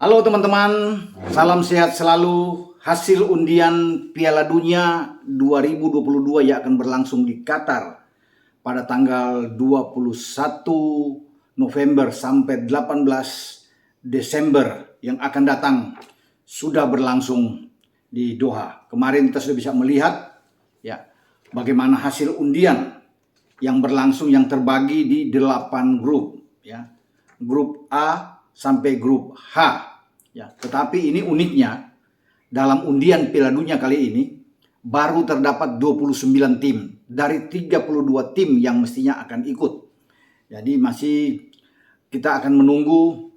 Halo teman-teman, salam sehat selalu. Hasil undian Piala Dunia 2022 yang akan berlangsung di Qatar pada tanggal 21 November sampai 18 Desember yang akan datang sudah berlangsung di Doha. Kemarin kita sudah bisa melihat ya bagaimana hasil undian yang berlangsung, yang terbagi di 8 grup ya. Grup A sampai grup H. Ya, tetapi ini uniknya dalam undian Piala Dunia kali ini baru terdapat 29 tim dari 32 tim yang mestinya akan ikut. Jadi masih kita akan menunggu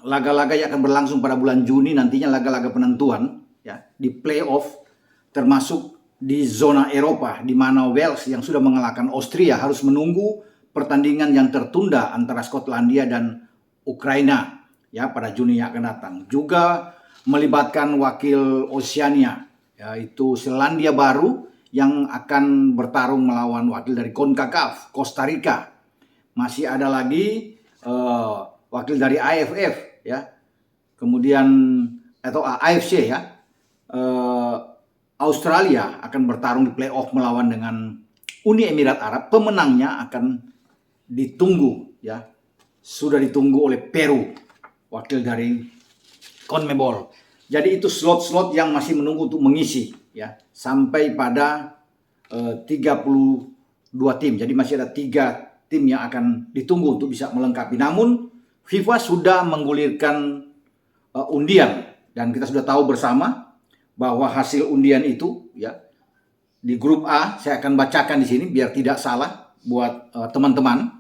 laga-laga yang akan berlangsung pada bulan Juni, nantinya laga-laga penentuan ya di playoff, termasuk di zona Eropa di mana Wales yang sudah mengalahkan Austria harus menunggu pertandingan yang tertunda antara Skotlandia dan Ukraina ya pada Juni yang akan datang. Juga melibatkan wakil Oceania, yaitu Selandia Baru yang akan bertarung melawan wakil dari CONCACAF, Costa Rica. Masih ada lagi wakil dari AFF ya. Kemudian atau AFC ya. Australia akan bertarung di playoff melawan dengan Uni Emirat Arab. Pemenangnya akan ditunggu ya. Sudah ditunggu oleh Peru, wakil dari CONMEBOL. Jadi itu slot-slot yang masih menunggu untuk mengisi ya sampai pada 32 tim. Jadi masih ada 3 tim yang akan ditunggu untuk bisa melengkapi. Namun FIFA sudah menggulirkan undian dan kita sudah tahu bersama bahwa hasil undian itu ya di grup A, saya akan bacakan di sini biar tidak salah buat teman-teman.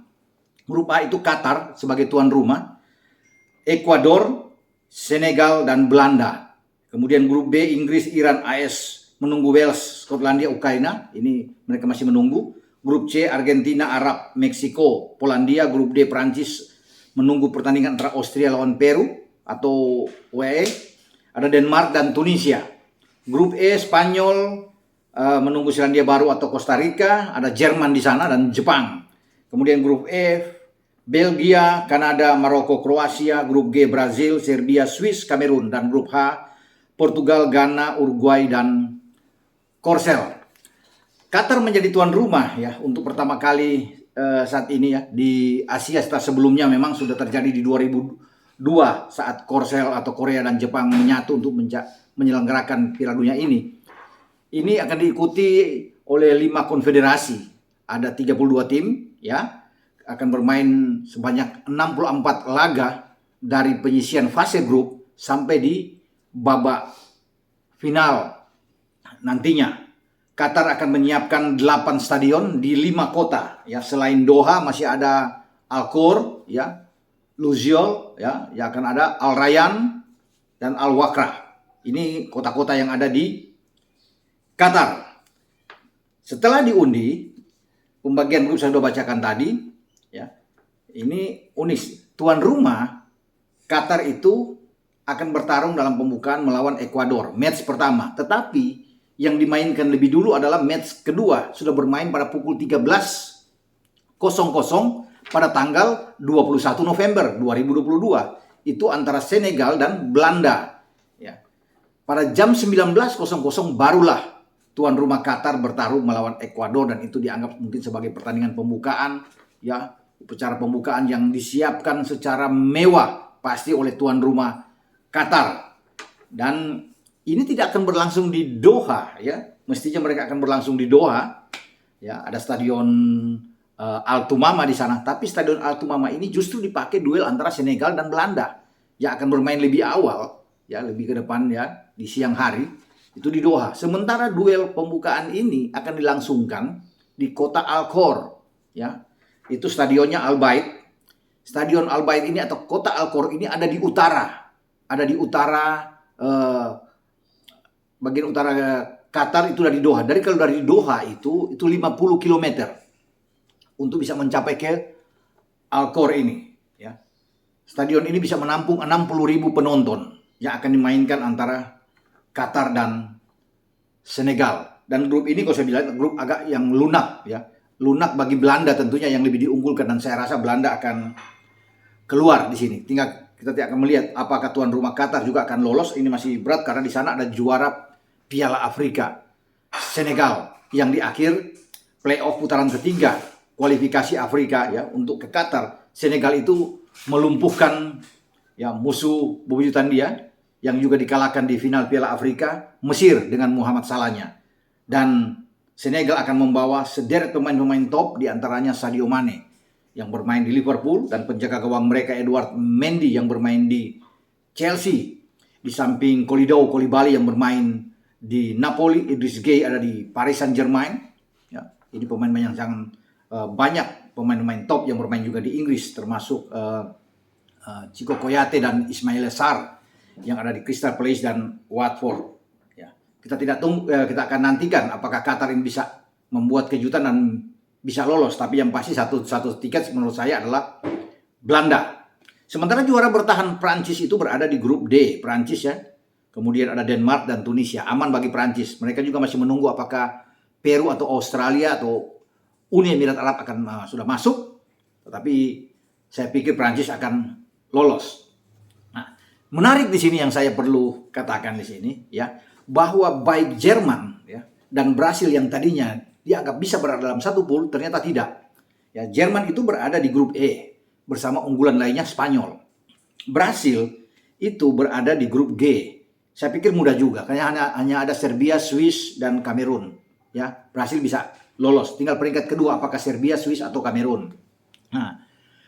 Grup A itu Qatar sebagai tuan rumah, Ekuador, Senegal, dan Belanda. Kemudian grup B, Inggris, Iran, AS, menunggu Wales, Skotlandia, Ukraina. Ini mereka masih menunggu. Grup C, Argentina, Arab, Meksiko, Polandia. Grup D, Prancis, menunggu pertandingan antara Austria lawan Peru atau WE. Ada Denmark dan Tunisia. Grup E, Spanyol, menunggu Selandia Baru atau Costa Rica. Ada Jerman di sana dan Jepang. Kemudian grup F, Belgia, Kanada, Maroko, Kroasia. Grup G, Brazil, Serbia, Swiss, Kamerun. Dan grup H, Portugal, Ghana, Uruguay, dan Korsel. Qatar menjadi tuan rumah ya untuk pertama kali saat ini ya di Asia. Setelah sebelumnya memang sudah terjadi di 2002 saat Korsel atau Korea dan Jepang menyatu untuk menyelenggarakan Piala Dunia ini. Ini akan diikuti oleh 5 konfederasi. Ada 32 tim ya, akan bermain sebanyak 64 laga dari penyisian fase grup sampai di babak final. Nantinya Qatar akan menyiapkan 8 stadion di 5 kota ya. Selain Doha masih ada Al Khor ya, Lusail ya, yang akan ada Al Rayyan dan Al Wakrah. Ini kota-kota yang ada di Qatar. Setelah diundi, pembagian grup saya sudah bacakan tadi ya. Ini unik. Tuan rumah Qatar itu akan bertarung dalam pembukaan melawan Ekuador, match pertama. Tetapi yang dimainkan lebih dulu adalah match kedua, sudah bermain pada pukul 13.00 pada tanggal 21 November 2022. Itu antara Senegal dan Belanda ya. Pada jam 19.00 barulah tuan rumah Qatar bertarung melawan Ekuador, dan itu dianggap mungkin sebagai pertandingan pembukaan ya, upacara pembukaan yang disiapkan secara mewah pasti oleh tuan rumah Qatar. Dan ini tidak akan berlangsung di Doha ya. Mestinya mereka akan berlangsung di Doha. Ya, ada stadion Al Tumama di sana, tapi stadion Al Tumama ini justru dipakai duel antara Senegal dan Belanda yang akan bermain lebih awal ya, lebih ke depan ya, di siang hari. Itu di Doha. Sementara duel pembukaan ini akan dilangsungkan di kota Al Khor ya. Itu stadionnya Al Bayt. Stadion Al Bayt ini atau kota Al Khor ini ada di utara. Ada di utara bagian utara Qatar, itu dari Doha. Kalau dari Doha itu 50 km untuk bisa mencapai ke Al Khor ini ya. Stadion ini bisa menampung 60.000 penonton yang akan dimainkan antara Qatar dan Senegal. Dan grup ini kalau saya bilang grup agak yang lunak ya. Lunak bagi Belanda tentunya yang lebih diunggulkan, dan saya rasa Belanda akan keluar di sini. Tinggal kita tidak akan melihat apakah tuan rumah Qatar juga akan lolos. Ini masih berat karena di sana ada juara Piala Afrika, Senegal, yang di akhir playoff putaran ketiga kualifikasi Afrika ya untuk ke Qatar. Senegal itu melumpuhkan ya musuh bebuyutan dia yang juga dikalahkan di final Piala Afrika, Mesir dengan Muhammad Salahnya. Dan Senegal akan membawa sederet pemain-pemain top, di antaranya Sadio Mane yang bermain di Liverpool dan penjaga gawang mereka Edouard Mendy yang bermain di Chelsea. Di samping Koulibaly yang bermain di Napoli, Idris Gueye ada di Paris Saint-Germain. Ya, ini pemain-pemain yang sangat banyak pemain-pemain top yang bermain juga di Inggris, termasuk Cheikhou Kouyaté dan Ismaila Sarr yang ada di Crystal Palace dan Watford. Kita kita akan nantikan apakah Qatar ini bisa membuat kejutan dan bisa lolos. Tapi yang pasti satu tiket menurut saya adalah Belanda. Sementara juara bertahan Prancis itu berada di grup D, Prancis ya. Kemudian ada Denmark dan Tunisia. Aman bagi Prancis. Mereka juga masih menunggu apakah Peru atau Australia atau Uni Emirat Arab akan sudah masuk. Tetapi saya pikir Prancis akan lolos. Nah, menarik di sini yang saya perlu katakan di sini ya, bahwa baik Jerman ya, dan Brasil yang tadinya dianggap bisa berada dalam satu pool, ternyata tidak. Ya, Jerman itu berada di grup E bersama unggulan lainnya Spanyol. Brasil itu berada di grup G. Saya pikir mudah juga, karena hanya ada Serbia, Swiss, dan Kamerun. Ya, Brasil bisa lolos. Tinggal peringkat kedua apakah Serbia, Swiss, atau Kamerun. Nah,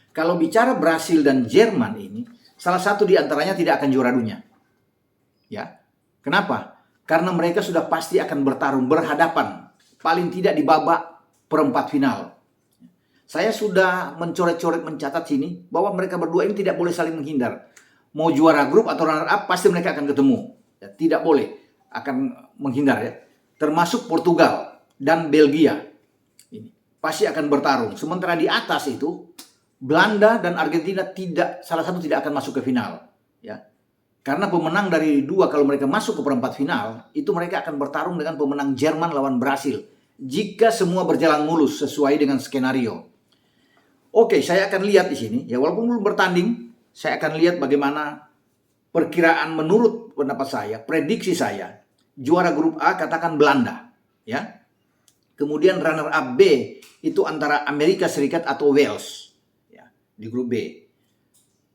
kalau bicara Brasil dan Jerman ini, salah satu di antaranya tidak akan juara dunia. Ya, kenapa? Karena mereka sudah pasti akan bertarung, berhadapan. Paling tidak di babak perempat final. Saya sudah mencoret-coret mencatat sini bahwa mereka berdua ini tidak boleh saling menghindar. Mau juara grup atau runner up pasti mereka akan ketemu. Ya, tidak boleh akan menghindar ya. Termasuk Portugal dan Belgia. Ini pasti akan bertarung. Sementara di atas itu Belanda dan Argentina salah satu tidak akan masuk ke final. Ya. Karena pemenang dari dua kalau mereka masuk ke perempat final, itu mereka akan bertarung dengan pemenang Jerman lawan Brasil. Jika semua berjalan mulus sesuai dengan skenario. Oke, saya akan lihat di sini. Ya, walaupun belum bertanding, saya akan lihat bagaimana perkiraan menurut pendapat saya, prediksi saya. Juara grup A katakan Belanda. Ya. Kemudian runner up B itu antara Amerika Serikat atau Wales. Ya, di grup B.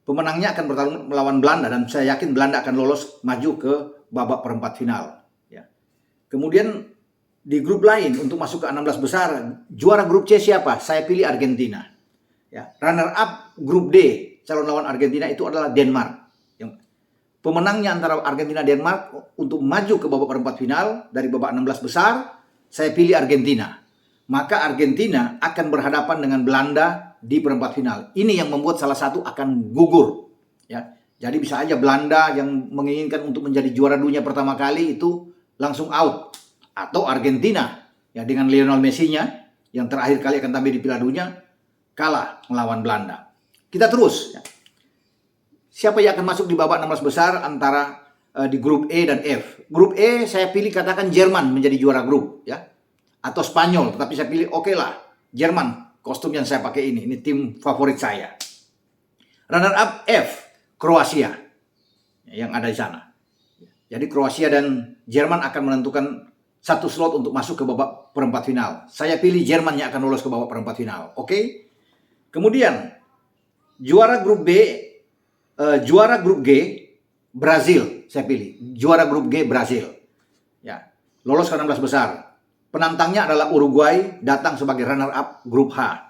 Pemenangnya akan bertarung melawan Belanda dan saya yakin Belanda akan lolos maju ke babak perempat final. Ya. Kemudian di grup lain untuk masuk ke 16 besar, juara grup C siapa? Saya pilih Argentina. Ya. Runner up grup D, calon lawan Argentina itu adalah Denmark. Pemenangnya antara Argentina dan Denmark untuk maju ke babak perempat final dari babak 16 besar, saya pilih Argentina. Maka Argentina akan berhadapan dengan Belanda di perempat final. Ini yang membuat salah satu akan gugur. Ya, jadi bisa aja Belanda yang menginginkan untuk menjadi juara dunia pertama kali itu langsung out. Atau Argentina ya dengan Lionel Messi-nya yang terakhir kali akan tampil di Piala Dunia kalah melawan Belanda. Kita terus. Ya. Siapa yang akan masuk di babak 16 besar antara di grup E dan F? Grup E saya pilih katakan Jerman menjadi juara grup ya. Atau Spanyol, tetapi saya pilih oke lah Jerman. Kostum yang saya pakai ini tim favorit saya. Runner up F, Kroasia yang ada di sana. Jadi Kroasia dan Jerman akan menentukan satu slot untuk masuk ke babak perempat final. Saya pilih Jerman yang akan lolos ke babak perempat final. Oke. Kemudian juara grup G Brazil saya pilih. Juara grup G Brazil. Ya, lolos ke 16 besar. Penantangnya adalah Uruguay, datang sebagai runner-up grup H.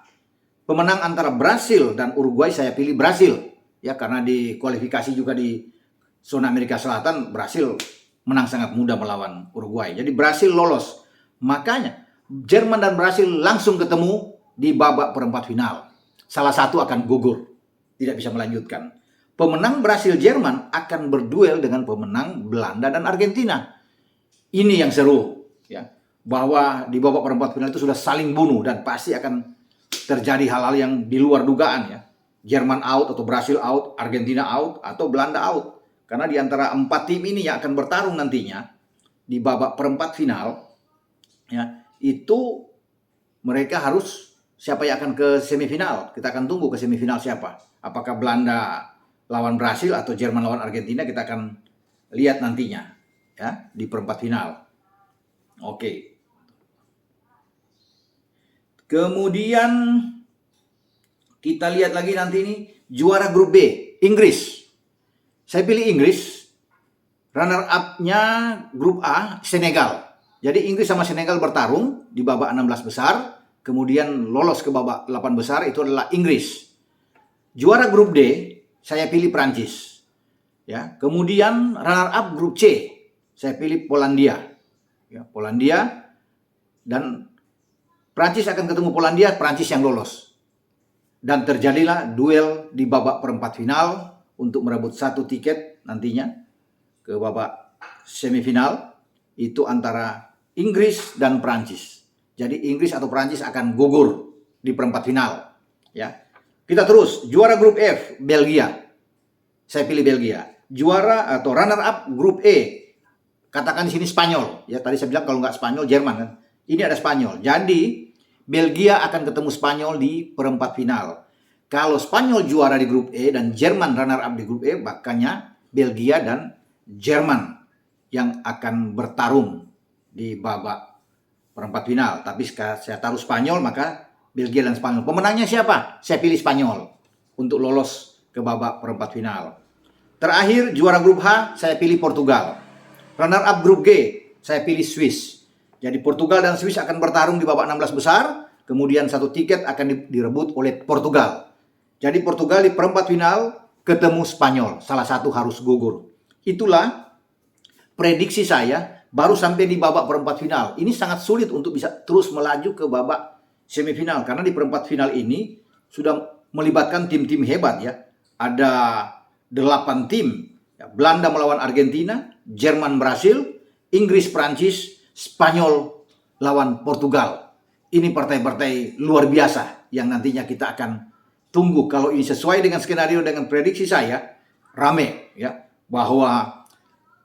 Pemenang antara Brasil dan Uruguay saya pilih Brasil. Ya, karena di kualifikasi juga di zona Amerika Selatan, Brasil menang sangat mudah melawan Uruguay. Jadi Brasil lolos. Makanya Jerman dan Brasil langsung ketemu di babak perempat final. Salah satu akan gugur, tidak bisa melanjutkan. Pemenang Brasil-Jerman akan berduel dengan pemenang Belanda dan Argentina. Ini yang seru. Ya. Bahwa di babak perempat final itu sudah saling bunuh dan pasti akan terjadi hal-hal yang di luar dugaan ya. Jerman out atau Brasil out, Argentina out atau Belanda out. Karena di antara 4 tim ini yang akan bertarung nantinya di babak perempat final ya, itu mereka harus siapa yang akan ke semifinal. Kita akan tunggu ke semifinal siapa. Apakah Belanda lawan Brasil atau Jerman lawan Argentina, kita akan lihat nantinya ya di perempat final. Oke. Kemudian kita lihat lagi nanti ini juara grup B, Inggris. Saya pilih Inggris. Runner up-nya grup A, Senegal. Jadi Inggris sama Senegal bertarung di babak 16 besar, kemudian lolos ke babak 8 besar, itu adalah Inggris. Juara grup D, saya pilih Prancis. Ya, kemudian runner up grup C, saya pilih Polandia. Ya, Polandia, dan Prancis akan ketemu Polandia, Prancis yang lolos. Dan terjadilah duel di babak perempat final untuk merebut satu tiket nantinya ke babak semifinal, itu antara Inggris dan Prancis. Jadi Inggris atau Prancis akan gugur di perempat final. Ya, kita terus juara grup F, Belgia. Saya pilih Belgia. Juara atau runner up grup E, katakan di sini Spanyol. Ya, tadi saya bilang kalau nggak Spanyol, Jerman kan. Ini ada Spanyol. Jadi Belgia akan ketemu Spanyol di perempat final. Kalau Spanyol juara di grup E dan Jerman runner up di grup E, makanya Belgia dan Jerman yang akan bertarung di babak perempat final. Tapi saya taruh Spanyol, maka Belgia dan Spanyol. Pemenangnya siapa? Saya pilih Spanyol untuk lolos ke babak perempat final. Terakhir, juara grup H, saya pilih Portugal. Runner up grup G, saya pilih Swiss. Jadi Portugal dan Swiss akan bertarung di babak 16 besar, kemudian satu tiket akan direbut oleh Portugal. Jadi Portugal di perempat final ketemu Spanyol, salah satu harus gugur. Itulah prediksi saya baru sampai di babak perempat final. Ini sangat sulit untuk bisa terus melaju ke babak semifinal, karena di perempat final ini sudah melibatkan tim-tim hebat ya. Ada 8 tim. Belanda melawan Argentina, Jerman Brasil, Inggris Prancis, Spanyol lawan Portugal. Ini partai-partai luar biasa yang nantinya kita akan tunggu. Kalau ini sesuai dengan skenario, dengan prediksi saya, rame ya, bahwa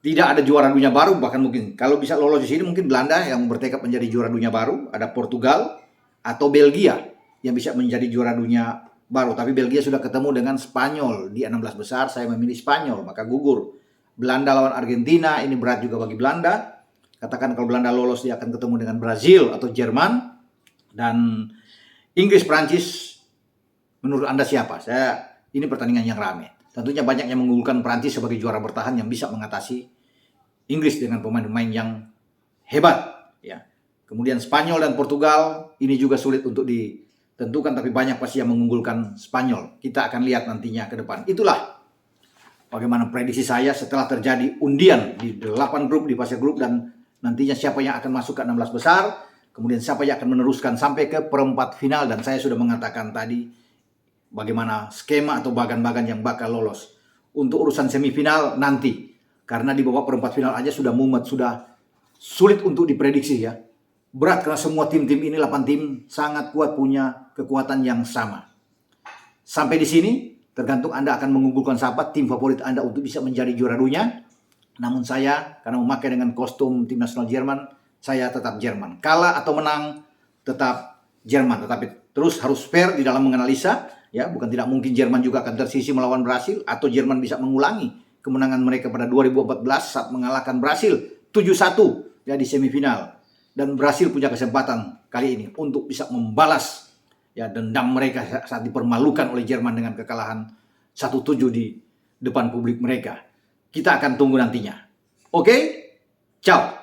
tidak ada juara dunia baru. Bahkan mungkin kalau bisa lolos di sini, mungkin Belanda yang bertekad menjadi juara dunia baru, ada Portugal atau Belgia yang bisa menjadi juara dunia baru. Tapi Belgia sudah ketemu dengan Spanyol di 16 besar, saya memilih Spanyol, maka gugur. Belanda lawan Argentina, ini berat juga bagi Belanda. Katakan kalau Belanda lolos, dia akan ketemu dengan Brazil atau Jerman. Dan Inggris Prancis, menurut Anda siapa? Ini pertandingan yang ramai. Tentunya banyak yang mengunggulkan Prancis sebagai juara bertahan yang bisa mengatasi Inggris dengan pemain-pemain yang hebat. Ya. Kemudian Spanyol dan Portugal, ini juga sulit untuk ditentukan, tapi banyak pasti yang mengunggulkan Spanyol. Kita akan lihat nantinya ke depan. Itulah bagaimana prediksi saya setelah terjadi undian di 8 grup, di fase grup, dan nantinya siapa yang akan masuk ke 16 besar, kemudian siapa yang akan meneruskan sampai ke perempat final. Dan saya sudah mengatakan tadi bagaimana skema atau bagan-bagan yang bakal lolos. Untuk urusan semifinal nanti, karena di babak perempat final aja sudah mumet, sudah sulit untuk diprediksi ya. Berat karena semua tim-tim ini, 8 tim sangat kuat, punya kekuatan yang sama. Sampai di sini, tergantung Anda akan mengunggulkan siapa tim favorit Anda untuk bisa menjadi juara dunia. Namun saya, karena memakai dengan kostum tim nasional Jerman, saya tetap Jerman. Kalah atau menang, tetap Jerman. Tetapi terus harus fair di dalam menganalisa. Ya, bukan tidak mungkin Jerman juga akan tersisih melawan Brasil, atau Jerman bisa mengulangi kemenangan mereka pada 2014 saat mengalahkan Brasil 7-1 ya di semifinal. Dan Brasil punya kesempatan kali ini untuk bisa membalas ya dendam mereka saat dipermalukan oleh Jerman dengan kekalahan 1-7 di depan publik mereka. Kita akan tunggu nantinya. Oke? Ciao.